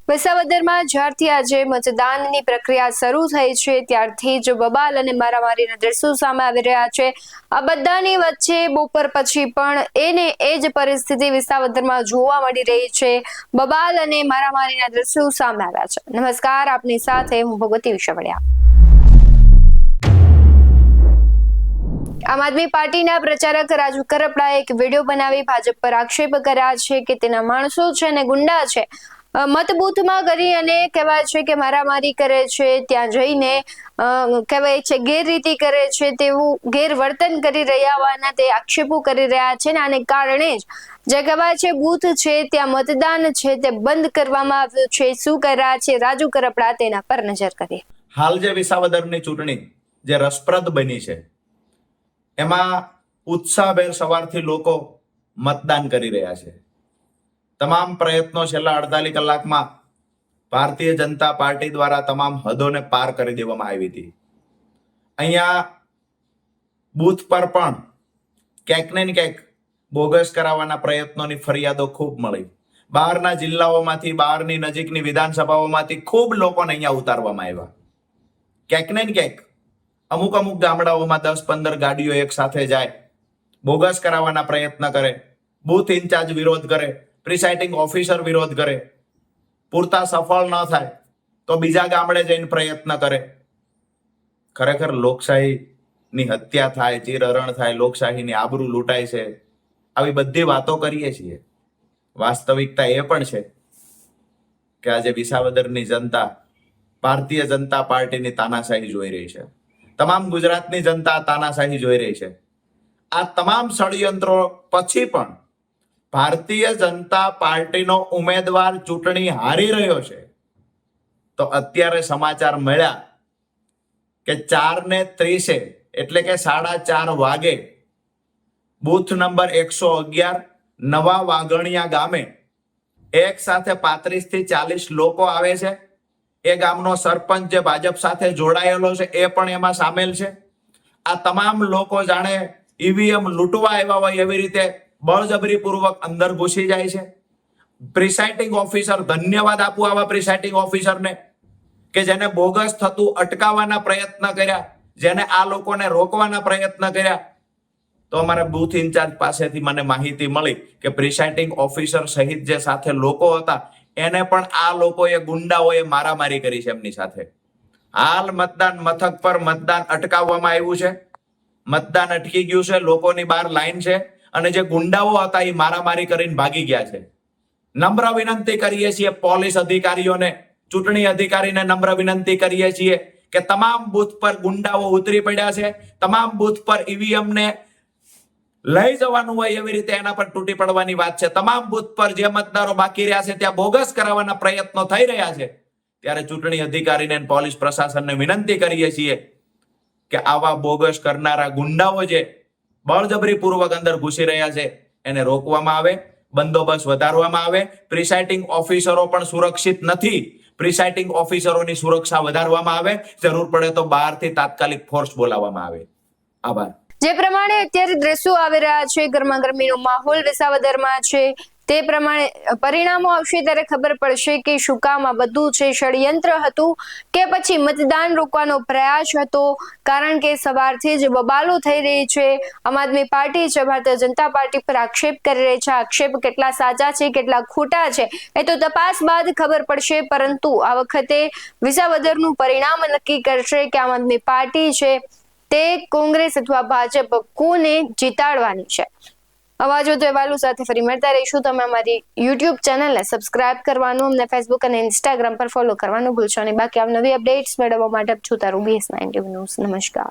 વિસાવદરમાં જ્યારથી આજે મતદાનની પ્રક્રિયા શરૂ થઈ છે ત્યારથી જ બબાલ અને મારામારીના દ્રશ્યો સામે આવી રહ્યા છે। આ બધાની વચ્ચે બપોર પછી પણ એ જ પરિસ્થિતિ વિસાવદરમાં જોવા મળી રહી છે। બબાલ અને મારામારીના દ્રશ્યો સામે આવ્યા છે। નમસ્કાર, આપની સાથે હું ભગવતી વિશવડિયા। આમ આદમી પાર્ટીના પ્રચારક રાજુ કરપડાએ એક વિડીયો બનાવી ભાજપ પર આક્ષેપ કર્યા છે કે તેના માણસો છે અને ગુંડા છે મતબૂથમાં કરી અને કહેવાય છે કે મારામારી કરે છે, ત્યાં જઈને કહેવાય છે ગેરરીતિ કરે છે, તેવું ગેરવર્તન કરી રહ્યા હોવાના તે આક્ષેપો કરી રહ્યા છે। ને આને કારણે જ જે કહેવાય છે બૂથ છે ત્યાં મતદાન છે તે બંધ કરવામાં આવ્યું છે। શું કરી રહ્યા છે રાજુ કરપડા, તેના પર નજર કરીએ। હાલ જે વિસાવદરની ચૂંટણી જે રસપ્રદ બની છે એમાં ઉત્સાહભેર સવારથી લોકો મતદાન કરી રહ્યા છે। તમામ પ્રયત્નો છેલ્લા 48 કલાકમાં ભારતીય જનતા પાર્ટી દ્વારા તમામ હદોને પાર કરી દેવામાં આવી હતી। અહીંયા બૂથ પર પણ ક્યાંક ને ક્યાંક બોગસ કરાવવાના પ્રયત્નોની ફરિયાદો ખૂબ મળી। બહારના જિલ્લાઓમાંથી, બહારની નજીકની વિધાનસભાઓમાંથી ખૂબ લોકોને અહીંયા ઉતારવામાં આવ્યા। ક્યાંક ને ક્યાંક અમુક ગામડાઓમાં 10-15 ગાડીઓ એક સાથે જાય, બોગસ કરાવવાના પ્રયત્ન કરે, બૂથ ઇન્ચાર્જ વિરોધ કરે, પ્રિસાઇડિંગ ઓફિસર વિરોધ કરે, પૂરતા સફળ ન થાય તો બીજા ગામડે જઈને પ્રયત્ન કરે। ખરેખર લોકશાહીની હત્યા થાય, ચીરહરણ થાય, લોકશાહીની આબરૂ લૂંટાય છે, આવી બધી વાતો કરીએ છીએ। વાસ્તવિકતા એ પણ છે કે આજે વિસાવદરની જનતા ભારતીય જનતા પાર્ટીની તાનાશાહી જોઈ રહી છે। તમામ ગુજરાતની જનતા તાનાશાહી જોઈ રહી છે। આ તમામ ષડયંત્રો પછી પણ ભારતીય જનતા પાર્ટીનો ઉમેદવાર ચૂંટણી હારી રહ્યો છે તો અત્યારે સમાચાર મળ્યા કે 4:30 એટલે કે 4:30 વાગે બૂથ નંબર 111 નવા વાગણિયા ગામે એક સાથે 35 થી 40 લોકો આવે છે। એ ગામનો સરપંચ જે ભાજપ સાથે જોડાયેલો છે એ પણ એમાં સામેલ છે। આ તમામ લોકો જાણે ઈવીએમ લૂંટવા આવ્યા હોય એવી રીતે બળજબરી પૂર્વક અંદર ઘૂસી જાય છે। પ્રિસાઇડિંગ ઓફિસર, ધન્યવાદ આપું આવા પ્રિસાઇડિંગ ઓફિસરને કે જેને બોગસ થતું અટકાવવાના પ્રયત્ન કર્યા, જેને આ લોકોને રોકવાના પ્રયત્ન કર્યા। તો અમારા બૂથ ઇન્ચાર્જ પાસેથી મને માહિતી મળી કે પ્રિસાઇડિંગ ઓફિસર સહિત જે સાથે લોકો હતા એને પણ આ લોકોએ, ગુંડાઓએ મારામારી કરી છે એમની સાથે। હાલ મતદાન મથક પર મતદાન અટકાવવામાં આવ્યું છે, મતદાન અટકી ગયું છે, લોકોની બહાર લાઈન છે અને જે ગુંડાઓ હતા એ મારામારી કરીને ભાગી ગયા છે। નમ્ર વિનંતી કરીએ છીએ પોલીસ અધિકારીઓને, ચૂંટણી અધિકારીને નમ્ર વિનંતી કરીએ છીએ કે તમામ બૂથ પર ગુંડાઓ ઉતરી પડ્યા છે। તમામ બૂથ પર ઈવીએમ ને લઈ જવાનું હોય એવી રીતે એના પર તૂટી પડવાની વાત છે। તમામ બૂથ પર જે મતદારો બાકી રહ્યા છે ત્યાં બોગસ કરાવવાના પ્રયત્નો થઈ રહ્યા છે। ત્યારે ચૂંટણી અધિકારીને, પોલીસ પ્રશાસનને વિનંતી કરીએ છીએ કે આવા બોગસ કરનારા ગુંડાઓ જે બળજબરી પૂર્વક અંદર ઘૂસી રહ્યા છે એને રોકવામાં આવે, બંદોબસ્ત વધારવામાં આવે। પ્રિસાઇડિંગ ઓફિસરો પણ સુરક્ષિત નથી, પ્રિસાઇડિંગ ઓફિસરોની સુરક્ષા વધારવામાં આવે, જરૂર પડે તો બહારથી તાત્કાલિક ફોર્સ બોલાવવામાં આવે। આભાર। જે પ્રમાણે અત્યારે દ્રશ્યો આવી રહ્યા છે, ગરમાગરમીનો માહોલ વિસાવદરમાં છે, તે પ્રમાણે પરિણામો આવશે ત્યારે ખબર પડશે કે શું કામ આ બધું છે ષડયંત્ર હતું કે પછી મતદાન રોકવાનો પ્રયાસ હતો। કારણ કે સવારથી જ બબાલો થઈ રહી છે। આમ આદમી પાર્ટી છે, ભારતીય જનતા પાર્ટી પર આક્ષેપ કરી રહી છે। આક્ષેપ કેટલા સાચા છે, કેટલા ખોટા છે એ તો તપાસ બાદ ખબર પડશે, પરંતુ આ વખતે વિસાવદરનું પરિણામ નક્કી કરશે કે આમ આદમી પાર્ટી છે તે કોંગ્રેસ અથવા ભાજપ કોને જીતાડવાની છે। અવાજો તો અહેવાલો સાથે ફરી મળતા રહીશું। તમે અમારી YouTube ચેનલને સબસ્ક્રાઇબ કરવાનું, અમને ફેસબુક અને ઇન્સ્ટાગ્રામ પર ફોલો કરવાનું ભૂલશો નહીં। બાકી નવી અપડેટ્સ મેળવવા માટે જોતા રહો BS9 ન્યૂઝ। નમસ્કાર।